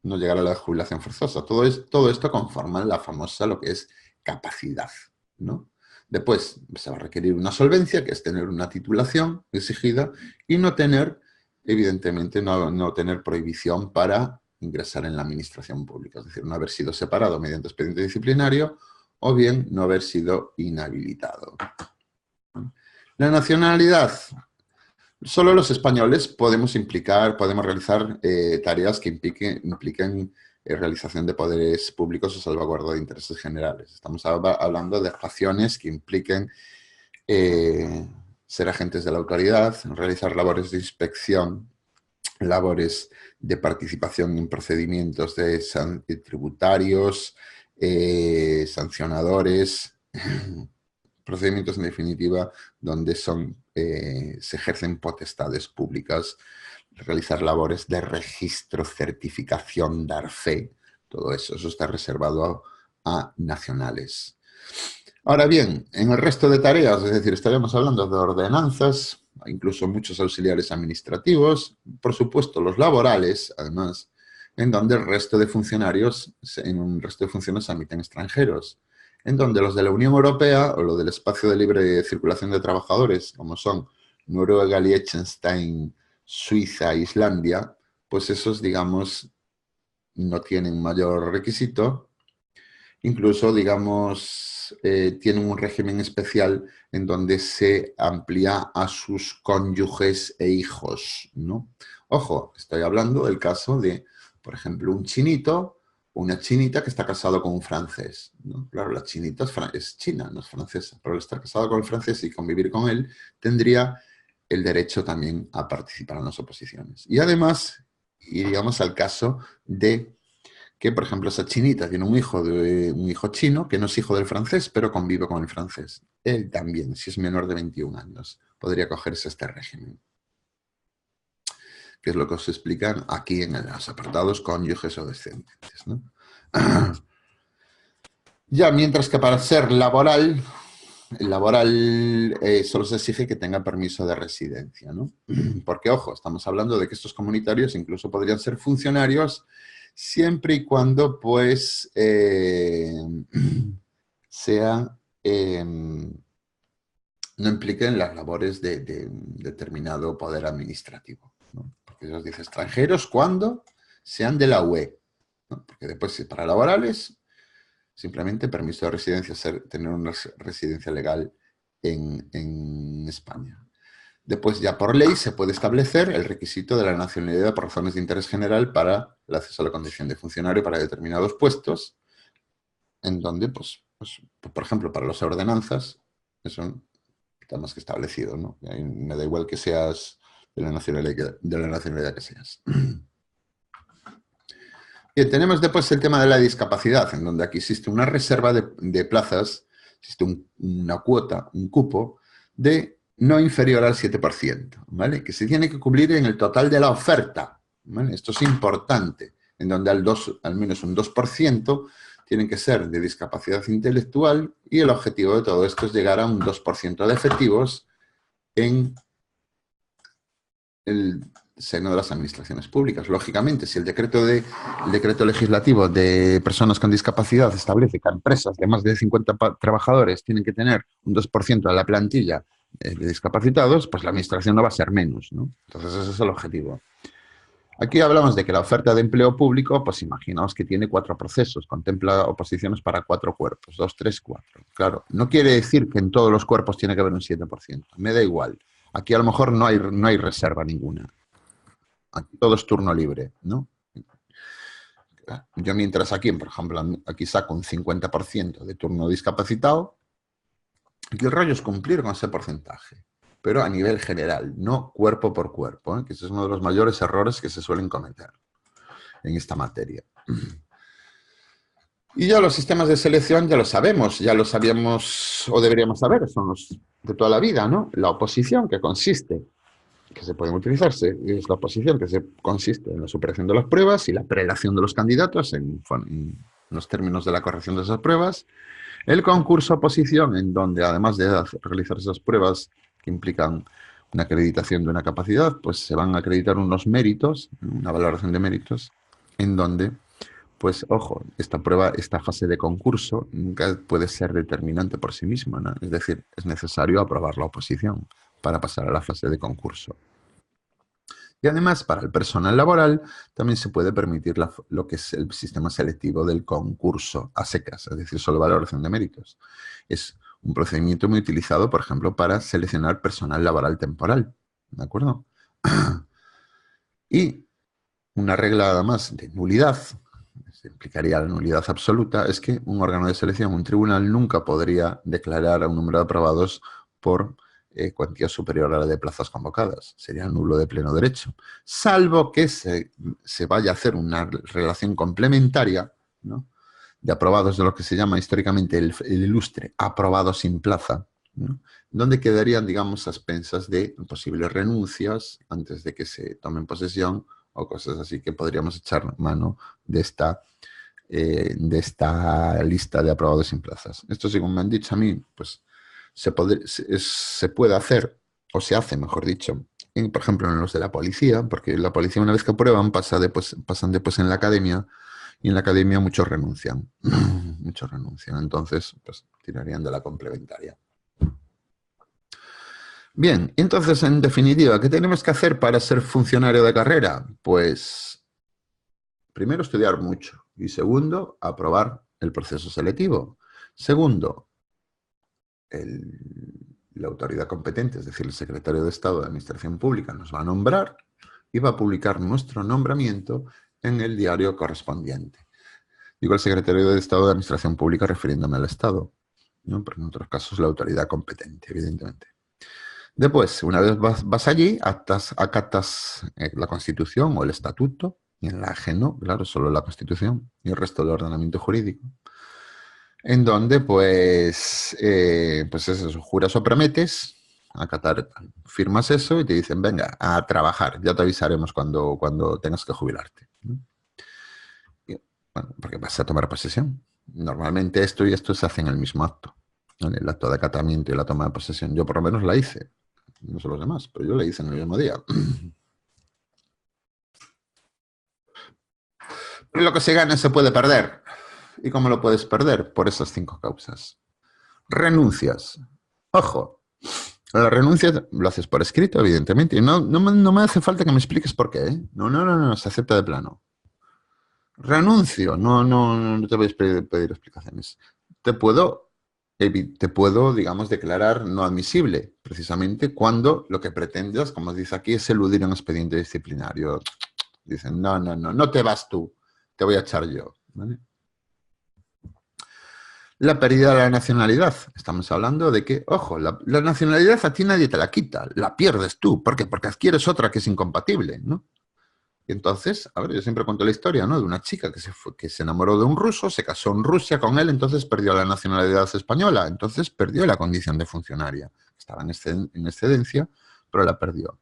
S1: no llegar a la jubilación forzosa. Todo esto conforma la famosa, lo que es capacidad, ¿no? Después se va a requerir una solvencia, que es tener una titulación exigida y no tener, evidentemente, no tener prohibición para ingresar en la administración pública. Es decir, no haber sido separado mediante expediente disciplinario o bien no haber sido inhabilitado. La nacionalidad. Solo los españoles podemos realizar tareas que impliquen realización de poderes públicos o salvaguarda de intereses generales. Estamos hablando de actuaciones que impliquen ser agentes de la autoridad, realizar labores de inspección, labores de participación en procedimientos tributarios, sancionadores, procedimientos en definitiva donde se ejercen potestades públicas, realizar labores de registro, certificación, dar fe, todo eso está reservado a nacionales. Ahora bien, en el resto de tareas, es decir, estaríamos hablando de ordenanzas, incluso muchos auxiliares administrativos, por supuesto los laborales, además, en donde el resto de funcionarios, en un resto de funciones se admiten extranjeros, en donde los de la Unión Europea o los del espacio de libre circulación de trabajadores, como son Noruega, Liechtenstein, Suiza, Islandia, pues esos, digamos, no tienen mayor requisito. Incluso, digamos, tienen un régimen especial en donde se amplía a sus cónyuges e hijos, ¿no? Ojo, estoy hablando del caso de, por ejemplo, un chinito o una chinita que está casado con un francés, ¿no? Claro, la chinita es china, no es francesa, pero al estar casado con el francés y convivir con él, tendría el derecho también a participar en las oposiciones. Y además, iríamos al caso de que, por ejemplo, esa chinita tiene un hijo chino que no es hijo del francés, pero convive con el francés. Él también, si es menor de 21 años, podría acogerse a este régimen, que es lo que os explican aquí en los apartados cónyuges o descendientes, ¿no? Ya, mientras que para ser laboral, el laboral solo se exige que tenga permiso de residencia, ¿no? Porque, ojo, estamos hablando de que estos comunitarios incluso podrían ser funcionarios siempre y cuando, pues, sea, no impliquen las labores de determinado poder administrativo, ¿no? Porque Dios dice extranjeros cuando sean de la UE, ¿no? Porque después, si para laborales, simplemente permiso de residencia, tener una residencia legal en España. Después, ya por ley, se puede establecer el requisito de la nacionalidad por razones de interés general para el acceso a la condición de funcionario para determinados puestos, en donde, pues, por ejemplo, para las ordenanzas, eso está más que establecido, ¿no? Me da igual que seas de la nacionalidad que seas. Bien, tenemos después el tema de la discapacidad, en donde aquí existe una reserva de plazas, existe una cuota, un cupo, de no inferior al 7%, ¿vale? Que se tiene que cubrir en el total de la oferta, ¿vale? Esto es importante, en donde al menos un 2% tienen que ser de discapacidad intelectual y el objetivo de todo esto es llegar a un 2% de efectivos en el seno de las administraciones públicas. Lógicamente, si el decreto legislativo de personas con discapacidad establece que empresas de más de 50 trabajadores tienen que tener un 2% de la plantilla de discapacitados, pues la administración no va a ser menos, ¿no? Entonces ese es el objetivo. Aquí hablamos de que la oferta de empleo público, pues imaginaos que tiene 4 procesos, contempla oposiciones para 4 cuerpos, 2, 3, 4. Claro, no quiere decir que en todos los cuerpos tiene que haber un 7%, me da igual. Aquí a lo mejor no hay reserva ninguna. Aquí todo es turno libre, ¿no? Yo mientras aquí, por ejemplo, aquí saco un 50% de turno discapacitado, aquí el rollo es cumplir con ese porcentaje, pero a nivel general, no cuerpo por cuerpo, ¿eh? Que ese es uno de los mayores errores que se suelen cometer en esta materia. Y ya los sistemas de selección ya lo sabemos, ya lo sabíamos o deberíamos saber, son los de toda la vida, ¿no? La oposición, que consiste, que se pueden utilizarse, es la oposición que consiste en la superación de las pruebas y la prelación de los candidatos en los términos de la corrección de esas pruebas. El concurso oposición, en donde además de realizar esas pruebas que implican una acreditación de una capacidad, pues se van a acreditar unos méritos, una valoración de méritos, en donde, pues ojo, esta prueba, esta fase de concurso nunca puede ser determinante por sí misma, ¿no? Es decir, es necesario aprobar la oposición para pasar a la fase de concurso. Y además, para el personal laboral, también se puede permitir lo que es el sistema selectivo del concurso a secas, es decir, solo valoración de méritos. Es un procedimiento muy utilizado, por ejemplo, para seleccionar personal laboral temporal, ¿de acuerdo? Y una regla, además, de nulidad, se implicaría la nulidad absoluta, es que un órgano de selección, un tribunal, nunca podría declarar a un número de aprobados por cuantía superior a la de plazas convocadas. Sería nulo de pleno derecho. Salvo que se vaya a hacer una relación complementaria, ¿no?, de aprobados, de lo que se llama históricamente el ilustre aprobado sin plaza, ¿no?, donde quedarían, digamos, a expensas de posibles renuncias antes de que se tomen posesión o cosas así, que podríamos echar mano de esta lista de aprobados sin plazas. Esto, según me han dicho a mí, pues se puede hacer, o se hace, mejor dicho, por ejemplo, en los de la policía, porque la policía, una vez que aprueban, pasan después en la academia, y en la academia muchos renuncian. Muchos renuncian, entonces pues tirarían de la complementaria. Bien, entonces, en definitiva, ¿qué tenemos que hacer para ser funcionario de carrera? Pues, primero, estudiar mucho. Y segundo, aprobar el proceso selectivo. Segundo, la autoridad competente, es decir, el secretario de Estado de Administración Pública, nos va a nombrar y va a publicar nuestro nombramiento en el diario correspondiente. Digo el secretario de Estado de Administración Pública refiriéndome al Estado, ¿no? Pero en otros casos la autoridad competente, evidentemente. Después, una vez vas allí, acatas la Constitución o el Estatuto, y en la ajeno, claro, solo la Constitución y el resto del ordenamiento jurídico, en donde, pues eso, juras o prometes, acatar, firmas eso y te dicen, venga, a trabajar, ya te avisaremos cuando tengas que jubilarte, ¿no? Y, bueno, porque vas a tomar posesión. Normalmente esto y esto se hacen en el mismo acto, ¿vale? El acto de acatamiento y la toma de posesión. Yo por lo menos la hice. No sé los demás, pero yo la hice en el mismo día. Lo que se gana se puede perder. ¿Y cómo lo puedes perder? Por esas 5 causas. Renuncias. Ojo, la renuncia lo haces por escrito, evidentemente. Y no me hace falta que me expliques por qué, ¿eh? No, se acepta de plano. Renuncio. No te voy a pedir explicaciones. Te puedo, digamos, declarar no admisible, precisamente cuando lo que pretendes, como dice aquí, es eludir un expediente disciplinario. Dicen, no te vas tú, te voy a echar yo, ¿vale? La pérdida de la nacionalidad. Estamos hablando de que, ojo, la nacionalidad a ti nadie te la quita, la pierdes tú. ¿Por qué? Porque adquieres otra que es incompatible, ¿no? Y entonces, a ver, yo siempre cuento la historia, ¿no?, de una chica que se enamoró de un ruso, se casó en Rusia con él, entonces perdió la nacionalidad española, entonces perdió la condición de funcionaria. Estaba en excedencia, pero la perdió.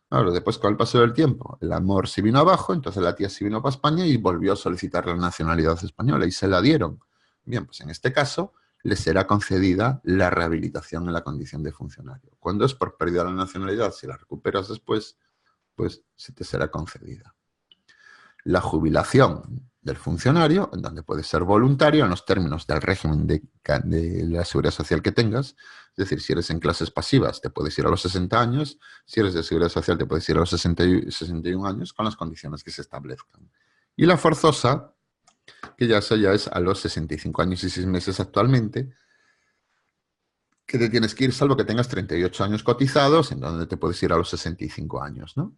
S1: Claro, después, con el paso del tiempo, el amor se vino abajo, entonces la tía se vino para España y volvió a solicitar la nacionalidad española y se la dieron. Bien, pues en este caso le será concedida la rehabilitación en la condición de funcionario. Cuando es por pérdida de la nacionalidad, si la recuperas después, pues se te será concedida. La jubilación. del funcionario, en donde puedes ser voluntario en los términos del régimen de la seguridad social que tengas. Es decir, si eres en clases pasivas, te puedes ir a los 60 años. Si eres de seguridad social, te puedes ir a los 61 años con las condiciones que se establezcan. Y la forzosa, que ya eso ya es a los 65 años y 6 meses actualmente, que te tienes que ir salvo que tengas 38 años cotizados, en donde te puedes ir a los 65 años, ¿no?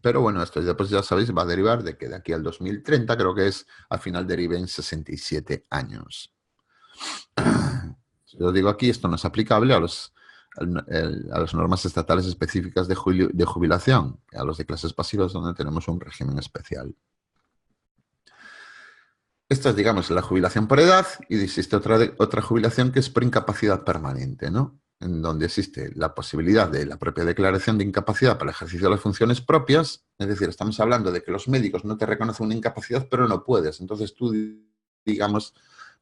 S1: Pero bueno, esto ya, pues ya sabéis, va a derivar de que de aquí al 2030, creo que es, al final derive en 67 años. Yo digo aquí, esto no es aplicable a las normas estatales específicas de jubilación, a los de clases pasivas donde tenemos un régimen especial. Esta es, digamos, la jubilación por edad, y existe otra jubilación que es por incapacidad permanente, ¿no? En donde existe la posibilidad de la propia declaración de incapacidad para el ejercicio de las funciones propias. Es decir, estamos hablando de que los médicos no te reconocen una incapacidad, pero no puedes. Entonces tú, digamos,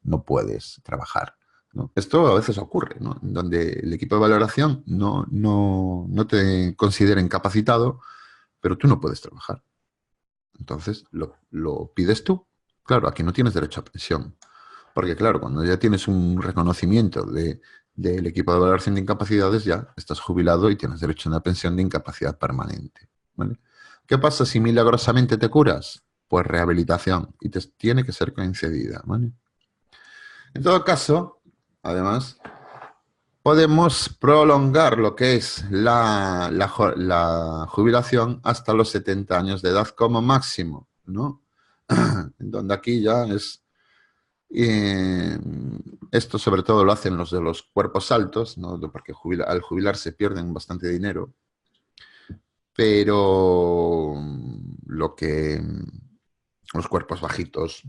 S1: no puedes trabajar, ¿no? Esto a veces ocurre, ¿no? En donde el equipo de valoración no te considera incapacitado, pero tú no puedes trabajar. Entonces lo pides tú. Claro, aquí no tienes derecho a pensión. Porque claro, cuando ya tienes un reconocimiento del equipo de valoración de incapacidades, ya estás jubilado y tienes derecho a una pensión de incapacidad permanente, ¿vale? ¿Qué pasa si milagrosamente te curas? Pues rehabilitación, y te tiene que ser concedida, ¿vale? En todo caso, además, podemos prolongar lo que es la jubilación hasta los 70 años de edad como máximo, ¿no? Donde aquí ya es... esto sobre todo lo hacen los de los cuerpos altos, ¿no? Porque al jubilarse pierden bastante dinero, pero los cuerpos bajitos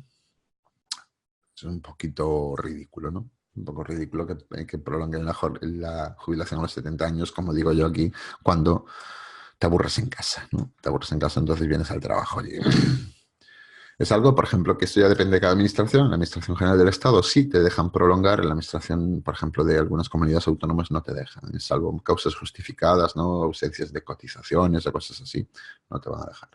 S1: es un poquito ridículo, ¿no? Un poco ridículo que prolonguen la jubilación a los 70 años, como digo yo aquí, cuando te aburres en casa, ¿no? Te aburres en casa, entonces vienes al trabajo y... Es algo, por ejemplo, que esto ya depende de cada administración. La Administración General del Estado sí te dejan prolongar, en la administración, por ejemplo, de algunas comunidades autónomas no te dejan. Es algo, causas justificadas, ¿no? Ausencias de cotizaciones o cosas así, no te van a dejar.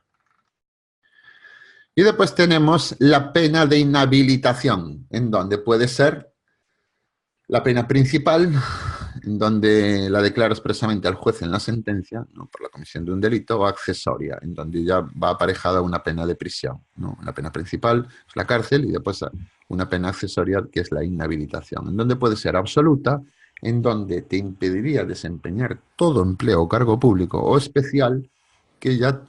S1: Y después tenemos la pena de inhabilitación, en donde puede ser la pena principal, en donde la declara expresamente al juez en la sentencia, ¿no? Por la comisión de un delito, o accesoria, en donde ya va aparejada una pena de prisión, ¿no? La pena principal es la cárcel y después una pena accesoria que es la inhabilitación, en donde puede ser absoluta, en donde te impediría desempeñar todo empleo o cargo público o especial que ya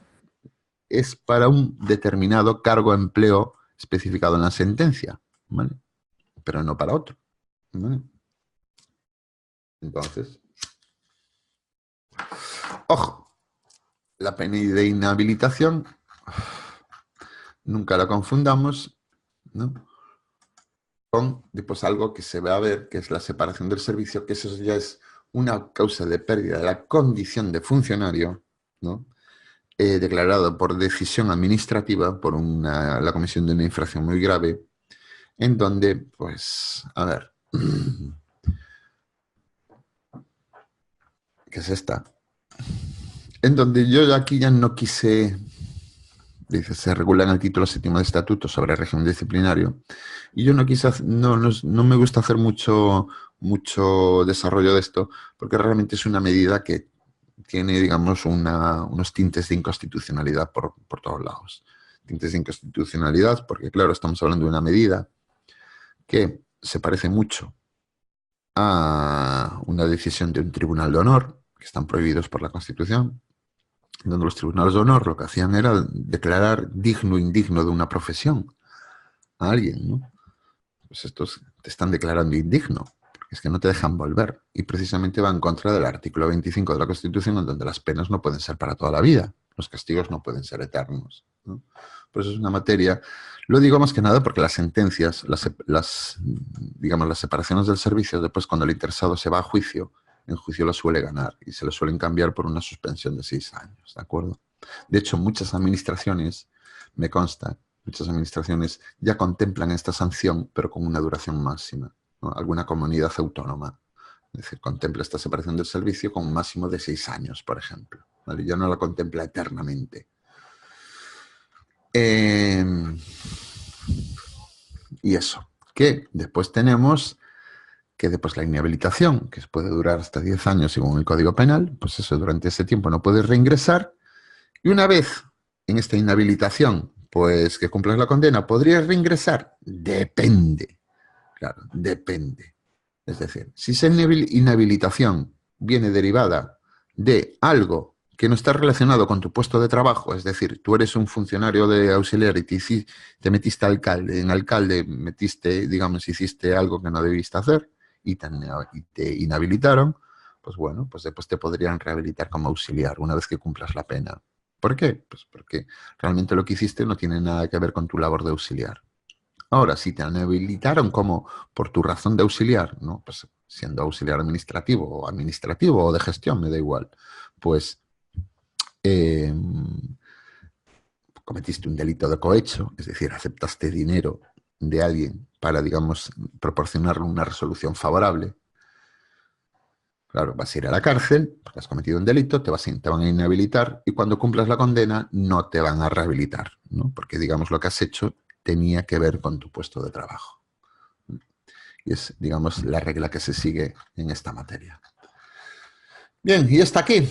S1: es para un determinado cargo o empleo especificado en la sentencia, ¿vale? Pero no para otro, ¿vale? Entonces, ojo, la pena de inhabilitación, nunca la confundamos, ¿no? Con pues, algo que se va a ver, que es la separación del servicio, que eso ya es una causa de pérdida de la condición de funcionario, ¿no? Declarado por decisión administrativa por la comisión de una infracción muy grave, en donde, pues, a ver, ¿qué es esta? En donde yo aquí ya no quise, dice, se regula en el título 7º de estatuto sobre régimen disciplinario, y yo no quise, no me gusta hacer mucho desarrollo de esto, porque realmente es una medida que tiene, digamos, unos tintes de inconstitucionalidad por todos lados. Tintes de inconstitucionalidad porque, claro, estamos hablando de una medida que se parece mucho a una decisión de un tribunal de honor, que están prohibidos por la Constitución, donde los tribunales de honor lo que hacían era declarar digno o indigno de una profesión a alguien, ¿no? Pues estos te están declarando indigno, porque es que no te dejan volver. Y precisamente va en contra del artículo 25 de la Constitución, en donde las penas no pueden ser para toda la vida, los castigos no pueden ser eternos, ¿no? Por eso es una materia, lo digo más que nada porque las sentencias, digamos, las separaciones del servicio, después cuando el interesado se va a juicio, en juicio lo suele ganar y se lo suelen cambiar por una suspensión de 6 años, ¿de acuerdo? De hecho, muchas administraciones, me consta, muchas administraciones ya contemplan esta sanción, pero con una duración máxima, ¿no? Alguna comunidad autónoma, es decir, contempla esta separación del servicio con un máximo de 6 años, por ejemplo, ¿vale? Ya no la contempla eternamente. Y eso, que después tenemos que después la inhabilitación, que puede durar hasta 10 años según el Código Penal, pues eso, durante ese tiempo no puedes reingresar. Y una vez en esta inhabilitación, pues que cumplas la condena, ¿podrías reingresar? Depende, claro, depende. Es decir, si esa inhabilitación viene derivada de algo que no está relacionado con tu puesto de trabajo, es decir, tú eres un funcionario de auxiliar y te metiste alcalde, en alcalde metiste, digamos, hiciste algo que no debiste hacer y te inhabilitaron, pues bueno, pues después te podrían rehabilitar como auxiliar una vez que cumplas la pena. ¿Por qué? Pues porque realmente lo que hiciste no tiene nada que ver con tu labor de auxiliar. Ahora, si te inhabilitaron como por tu razón de auxiliar, ¿no? Pues siendo auxiliar administrativo o de gestión, me da igual, pues eh, cometiste un delito de cohecho, es decir, aceptaste dinero de alguien para, digamos, proporcionarle una resolución favorable. Claro, vas a ir a la cárcel, porque has cometido un delito, te van a inhabilitar y cuando cumplas la condena no te van a rehabilitar, ¿no? Porque, digamos, lo que has hecho tenía que ver con tu puesto de trabajo. Y es, digamos, la regla que se sigue en esta materia. Bien, y hasta aquí.